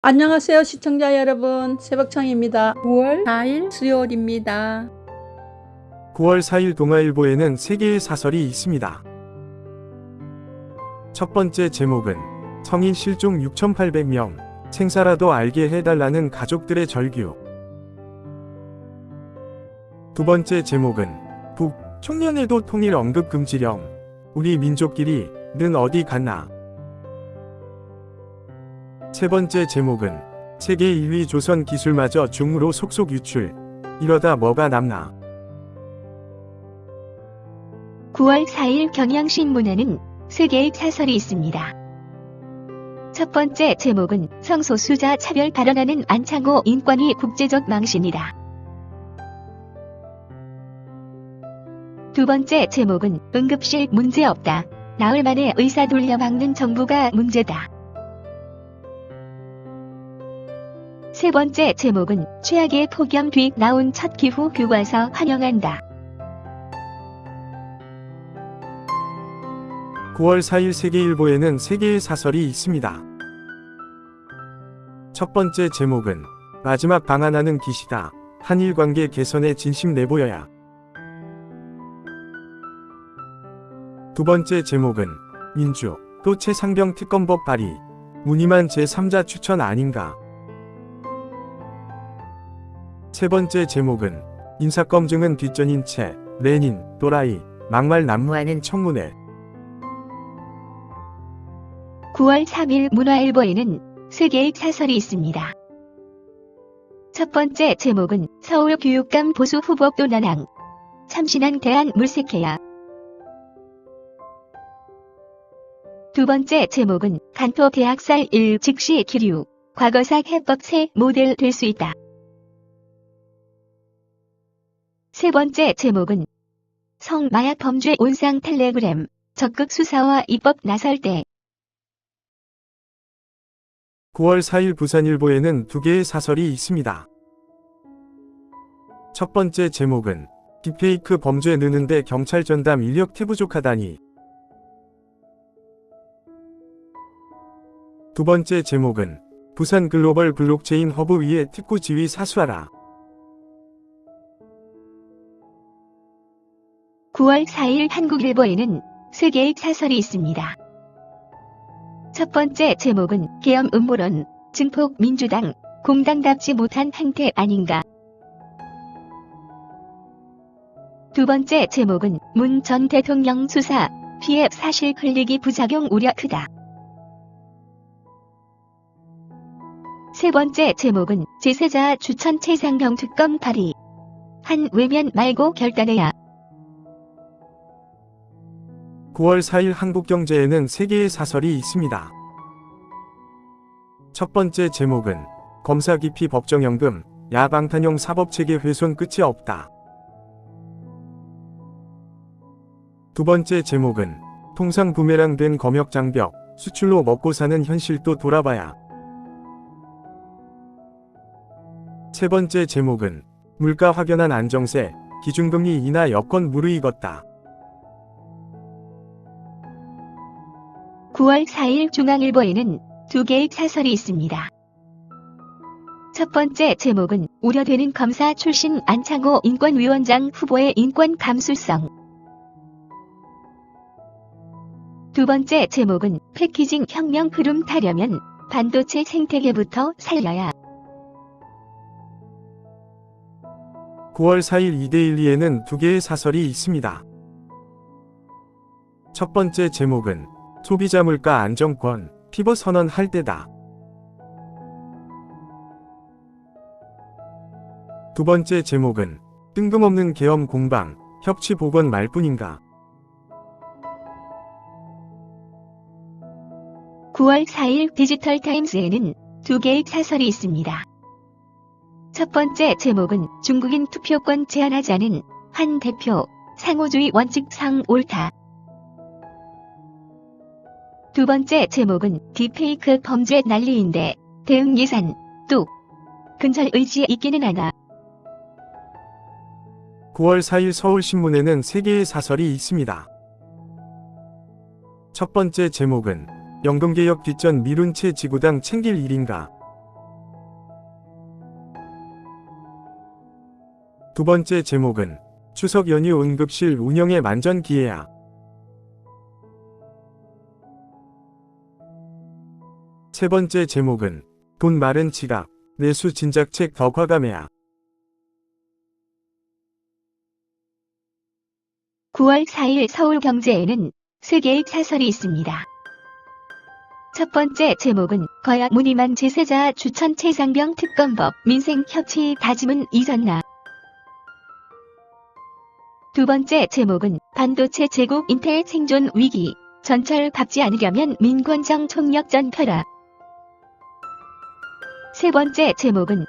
안녕하세요 시청자 여러분, 새벽청입니다. 9월 4일 수요일입니다. 9월 4일 동아일보에는 3개의 사설이 있습니다. 첫 번째 제목은 성인 실종 6,800명, 생사라도 알게 해달라는 가족들의 절규. 두 번째 제목은 북 청년에도 통일 언급 금지령, 우리 민족끼리는 어디 갔나. 세 번째 제목은 세계 1위 조선 기술마저 중으로 속속 유출, 이러다 뭐가 남나. 9월 4일 경향신문에는 3개의 사설이 있습니다. 첫 번째 제목은 성소수자 차별 발언하는 안창호 인권위 국제적 망신이다. 두 번째 제목은 응급실 문제 없다. 나흘 만에 의사 돌려막는 정부가 문제다. 세 번째 제목은 최악의 폭염 뒤 나온 첫 기후 교과서 환영한다. 9월 4일 세계일보에는 3개의 사설이 있습니다. 첫 번째 제목은 마지막 방한하는 기시다. 한일 관계 개선에 진심 내보여야. 두 번째 제목은 민주 또 최상병 특검법 발의, 무늬만 제3자 추천 아닌가. 세 번째 제목은 인사검증은 뒷전인 채 레닌, 또라이, 막말 난무하는 청문회. 9월 3일 문화일보에는 3개의 사설이 있습니다. 첫 번째 제목은 서울교육감 보수 후보 또 난항, 참신한 대안 물색해야. 두 번째 제목은 간포 대학살 1 즉시 기류, 과거사 해법 새 모델 될 수 있다. 세 번째 제목은 성마약 범죄 온상 텔레그램, 적극 수사와 입법 나설 때. 9월 4일 부산일보에는 2개의 사설이 있습니다. 첫 번째 제목은 딥페이크 범죄 느는데 경찰 전담 인력 태부족하다니. 두 번째 제목은 부산 글로벌 블록체인 허브 위에 특구 지휘 사수하라. 9월 4일 한국일보에는 3개의 사설이 있습니다. 첫 번째 제목은 계엄 음모론, 증폭 민주당, 공당답지 못한 행태 아닌가. 두 번째 제목은 문 전 대통령 수사, 피해 사실 흘리기 부작용 우려 크다. 세 번째 제목은 제세자 추천 최상병 특검 발의, 한 외면 말고 결단해야. 9월 4일 한국경제에는 3개의 사설이 있습니다. 첫 번째 제목은 검사 기피 법정연금, 야방탄용 사법체계 훼손 끝이 없다. 두 번째 제목은 통상 부메랑 된 검역장벽, 수출로 먹고 사는 현실도 돌아봐야. 세 번째 제목은 물가 확연한 안정세, 기준금리 인하 여건 무르익었다. 9월 4일 중앙일보에는 2개의 사설이 있습니다. 첫 번째 제목은 우려되는 검사 출신 안창호 인권위원장 후보의 인권 감수성. 두 번째 제목은 패키징 혁명 흐름 타려면 반도체 생태계부터 살려야. 9월 4일 이데일리에는 2개의 사설이 있습니다. 첫 번째 제목은 소비자 물가 안정권, 피벗 선언할 때다. 두 번째 제목은 뜬금없는 계엄 공방, 협치 복원 말뿐인가. 9월 4일 디지털타임스에는 2개의 사설이 있습니다. 첫 번째 제목은 중국인 투표권 제한하자는 한 대표, 상호주의 원칙상 옳다. 두 번째 제목은 딥페이크 범죄 난리인데 대응 예산 뚝 근절 의지 있기는 하나. 9월 4일 서울신문에는 3개의 사설이 있습니다. 첫 번째 제목은 연금개혁 뒷전 미룬 채 지구당 챙길 일인가. 두 번째 제목은 추석 연휴 응급실 운영의 만전 기회야. 세 번째 제목은 돈 마른 지갑, 내수 진작책 더 과감해야. 9월 4일 서울경제에는 3개의 사설이 있습니다. 첫 번째 제목은 거야 무늬만 제세자 추천 최상병 특검법 민생협치 다짐은 잊었나. 두 번째 제목은 반도체 제국 인텔 생존 위기, 전철 밟지 않으려면 민권정 총력전 펴라. 세 번째 제목은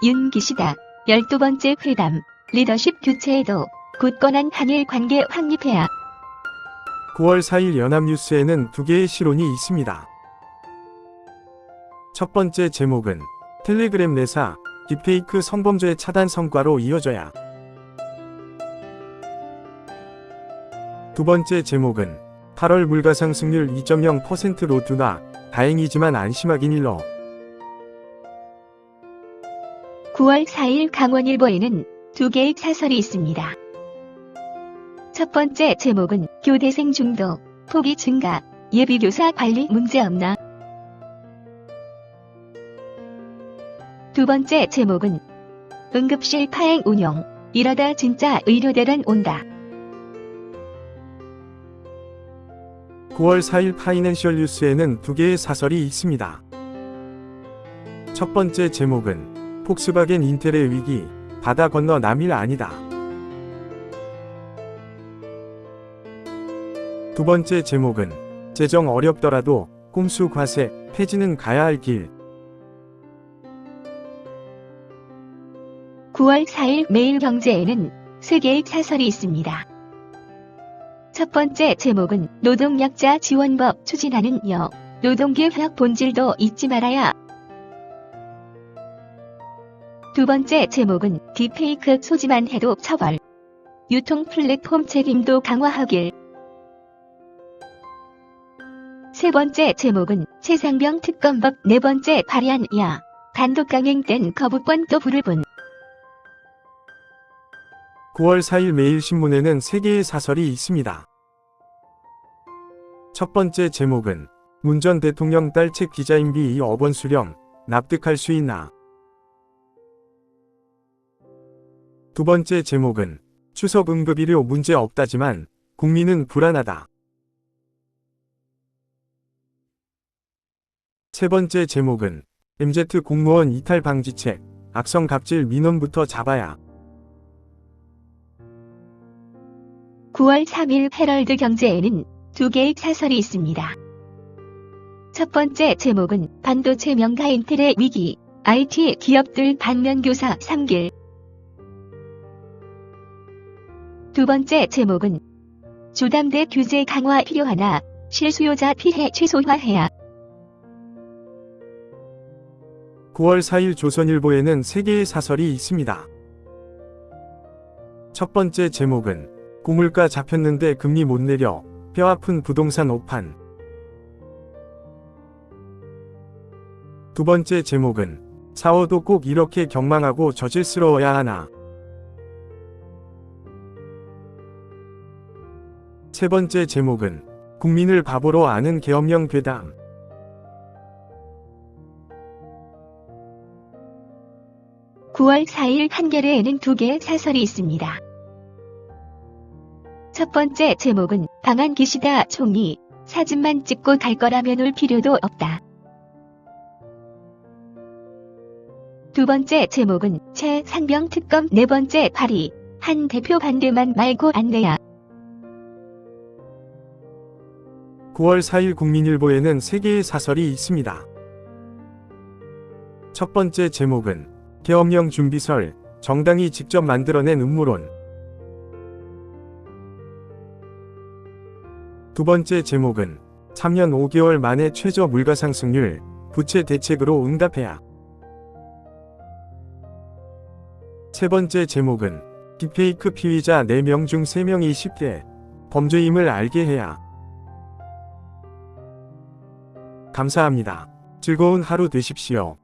윤기시다 12번째 회담, 리더십 교체에도 굳건한 한일 관계 확립해야. 9월 4일 연합뉴스에는 두 개의 실론이 있습니다. 첫 번째 제목은 텔레그램 내사, 딥페이크 성범죄 차단 성과로 이어져야. 두 번째 제목은 8월 물가상승률 2.0%로 둔화, 다행이지만 안심하긴 일러. 9월 4일 강원일보에는 두 개의 사설이 있습니다. 첫 번째 제목은 교대생 중도, 포기 증가, 예비교사 관리 문제 없나. 두 번째 제목은 응급실 파행 운영, 이러다 진짜 의료대란 온다. 9월 4일 파이낸셜 뉴스에는 두 개의 사설이 있습니다. 첫 번째 제목은 폭스바겐 인텔의 위기, 바다 건너 남일 아니다. 두 번째 제목은 재정 어렵더라도 꼼수 과세, 폐지는 가야 할 길. 9월 4일 매일경제에는 3개의 사설이 있습니다. 첫 번째 제목은 노동약자 지원법 추진하는 노동개혁 본질도 잊지 말아야. 두 번째 제목은 딥페이크 소지만 해도 처벌, 유통 플랫폼 책임도 강화하길. 세 번째 제목은 최상병 특검법 네 번째 발의안 단독 강행된 거부권 또 부를 분. 9월 4일 매일신문에는 3개의 사설이 있습니다. 첫 번째 제목은 문 전 대통령 딸 책 기자인비 2억 수령, 납득할 수 있나. 두 번째 제목은 추석 응급의료 문제 없다지만 국민은 불안하다. 세 번째 제목은 MZ 공무원 이탈 방지책, 악성 갑질 민원부터 잡아야. 9월 3일 헤럴드 경제에는 두 개의 사설이 있습니다. 첫 번째 제목은 반도체 명가 인텔의 위기, IT 기업들 반면교사 3길. 두 번째 제목은 주담대 규제 강화 필요하나 실수요자 피해 최소화해야. 9월 4일 조선일보에는 3개의 사설이 있습니다. 첫 번째 제목은 고물가 잡혔는데 금리 못 내려, 뼈아픈 부동산 오판. 두 번째 제목은 4.5도 꼭 이렇게 경망하고 저질스러워야 하나. 세 번째 제목은 국민을 바보로 아는 계엄령 괴담. (9월 4일) 한겨레에는 두 개의 사설이 있습니다. 첫 번째 제목은 방한 기시다 총리, 사진만 찍고 갈 거라면 올 필요도 없다. 두 번째 제목은 최상병 특검 네 번째 발의, 한 대표 반대만 말고 안 돼야. 9월 4일 국민일보에는 3개의 사설이 있습니다. 첫 번째 제목은 계엄령 준비설, 정당이 직접 만들어낸 음모론. 두 번째 제목은 3년 5개월 만에 최저 물가상승률, 부채 대책으로 응답해야. 세 번째 제목은 딥페이크 피의자 4명 중 3명이 10대 범죄임을 알게 해야. 감사합니다. 즐거운 하루 되십시오.